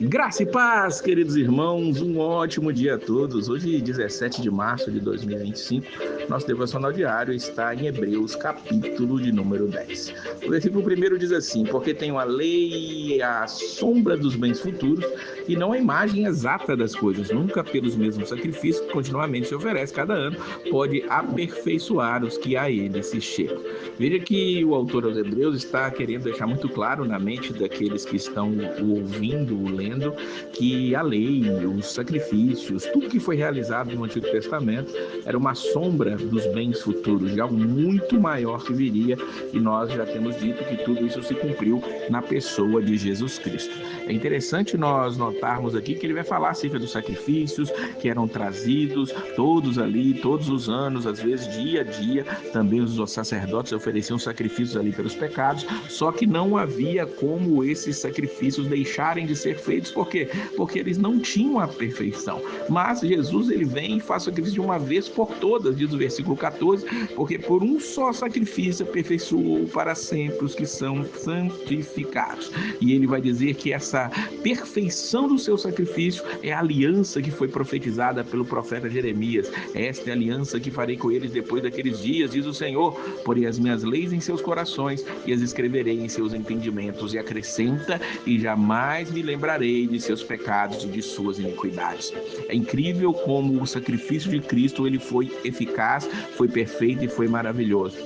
Graça e paz, queridos irmãos, um ótimo dia a todos. Hoje, 17 de março de 2025, nosso devocional diário está em Hebreus, capítulo de número 10. O versículo 1 diz assim: porque tenho a lei e a sombra dos bens futuros, e não a imagem exata das coisas, nunca pelos mesmos sacrifícios que continuamente se oferece cada ano, pode aperfeiçoar os que a ele se chegam. Veja que o autor aos Hebreus está querendo deixar muito claro na mente daqueles que estão o ouvindo, o lendo, que a lei, os sacrifícios, tudo que foi realizado no Antigo Testamento era uma sombra dos bens futuros, de algo muito maior que viria, e nós já temos dito que tudo isso se cumpriu na pessoa de Jesus Cristo. É interessante nós notarmos aqui que ele vai falar acerca dos sacrifícios que eram trazidos todos ali, todos os anos, às vezes dia a dia. Também os sacerdotes ofereciam sacrifícios ali pelos pecados, só que não havia como esses sacrifícios deixarem de ser feitos. Por quê? Porque eles não tinham a perfeição. Mas Jesus, ele vem e faz o sacrifício de uma vez por todas, diz o versículo 14, porque por um só sacrifício aperfeiçoou para sempre os que são santificados. E ele vai dizer que essa perfeição do seu sacrifício é a aliança que foi profetizada pelo profeta Jeremias. Esta é a aliança que farei com eles depois daqueles dias, diz o Senhor. Porei as minhas leis em seus corações e as escreverei em seus entendimentos. E acrescenta: e jamais me lembrarei de seus pecados e de suas iniquidades. É incrível como o sacrifício de Cristo ele foi eficaz, foi perfeito e foi maravilhoso.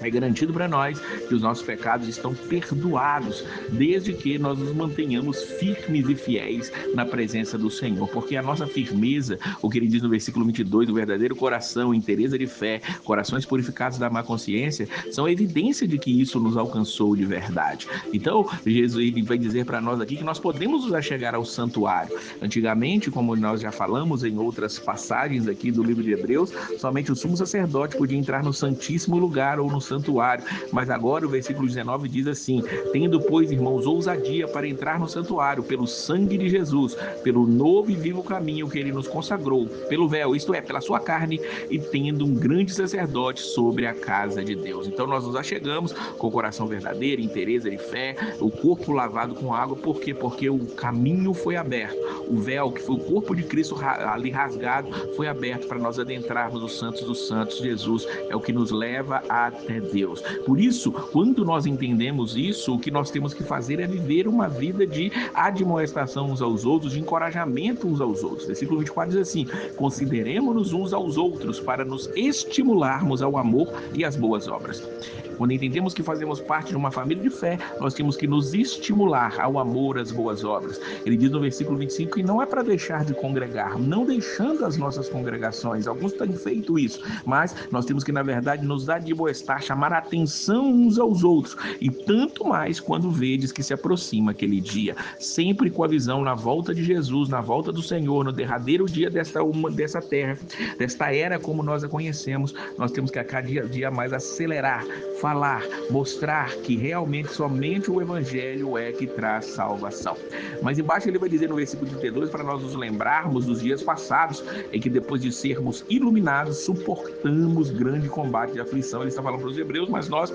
É garantido para nós que os nossos pecados estão perdoados, desde que nós nos mantenhamos firmes e fiéis na presença do Senhor, porque a nossa firmeza, o que ele diz no versículo 22, o verdadeiro coração, inteireza de fé, corações purificados da má consciência, são evidência de que isso nos alcançou de verdade. Então, Jesus ele vai dizer para nós aqui que nós podemos nos achegar ao santuário. Antigamente, como nós já falamos em outras passagens aqui do livro de Hebreus, somente o sumo sacerdote podia entrar no santíssimo lugar ou no santuário, mas agora o versículo 19 diz assim: tendo, pois, irmãos, ousadia para entrar no santuário pelo sangue de Jesus, pelo novo e vivo caminho que ele nos consagrou, pelo véu, isto é, pela sua carne, e tendo um grande sacerdote sobre a casa de Deus. Então nós nos achegamos com o coração verdadeiro, inteireza de fé, o corpo lavado com água. Por quê? Porque o caminho foi aberto, o véu, que foi o corpo de Cristo ali rasgado, foi aberto para nós adentrarmos os santos dos santos. Jesus é o que nos leva até Deus. Por isso, quando nós entendemos isso, o que nós temos que fazer é viver uma vida de admoestação uns aos outros, de encorajamento uns aos outros. Versículo 24 diz assim: consideremos-nos uns aos outros para nos estimularmos ao amor e às boas obras. Quando entendemos que fazemos parte de uma família de fé, nós temos que nos estimular ao amor, às boas obras. Ele diz no versículo 25 que não é para deixar de congregar, não deixando as nossas congregações. Alguns têm feito isso, mas nós temos que, na verdade, nos admoestar, chamar a atenção uns aos outros, e tanto mais quando vedes que se aproxima aquele dia, sempre com a visão na volta de Jesus, na volta do Senhor, no derradeiro dia dessa terra, desta era como nós a conhecemos. Nós temos que a cada dia mais acelerar, falar, mostrar que realmente somente o Evangelho é que traz salvação. Mas embaixo ele vai dizer no versículo 32 para nós nos lembrarmos dos dias passados, em que depois de sermos iluminados, suportamos grande combate de aflição. Ele está falando para os hebreus, mas nós,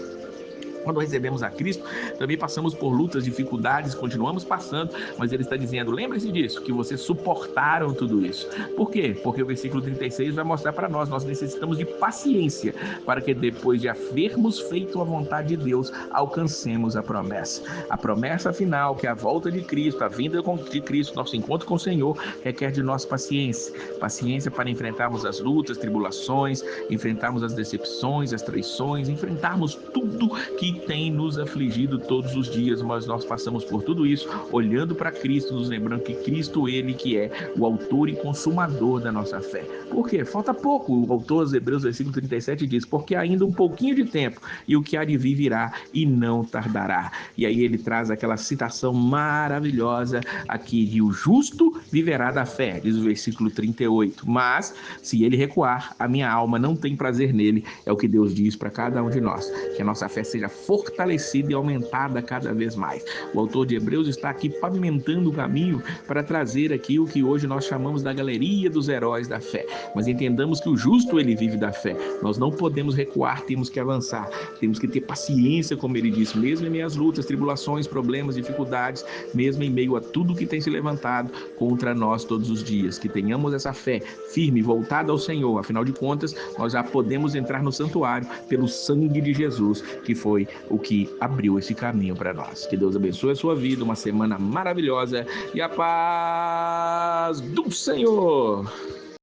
quando recebemos a Cristo, também passamos por lutas, dificuldades, continuamos passando, mas ele está dizendo: lembre-se disso, que vocês suportaram tudo isso. Por quê? Porque o versículo 36 vai mostrar para nós necessitamos de paciência, para que depois de havermos feito a vontade de Deus, alcancemos a promessa. A promessa final, que é a volta de Cristo, a vinda de Cristo, nosso encontro com o Senhor, requer de nós paciência. Paciência para enfrentarmos as lutas, tribulações, enfrentarmos as decepções, as traições, enfrentarmos tudo que tem nos afligido todos os dias, mas nós passamos por tudo isso olhando para Cristo, nos lembrando que Cristo, ele que é o autor e consumador da nossa fé. Por quê? Falta pouco. O autor aos Hebreus, versículo 37 diz: porque ainda um pouquinho de tempo, e o que há de vir virá e não tardará. E aí ele traz aquela citação maravilhosa aqui de: o justo viverá da fé, diz o versículo 38. Mas se ele recuar, a minha alma não tem prazer nele. É o que Deus diz para cada um de nós, que a nossa fé seja fortalecida e aumentada cada vez mais. O autor de Hebreus está aqui pavimentando o caminho para trazer aqui o que hoje nós chamamos da galeria dos heróis da fé. Mas entendamos que o justo, ele vive da fé. Nós não podemos recuar, temos que avançar, temos que ter paciência, como ele disse, mesmo em meio às lutas, tribulações, problemas, dificuldades, mesmo em meio a tudo que tem se levantado contra nós todos os dias, que tenhamos essa fé firme, voltada ao Senhor. Afinal de contas, nós já podemos entrar no santuário pelo sangue de Jesus, que foi o que abriu esse caminho para nós. Que Deus abençoe a sua vida, uma semana maravilhosa e a paz do Senhor.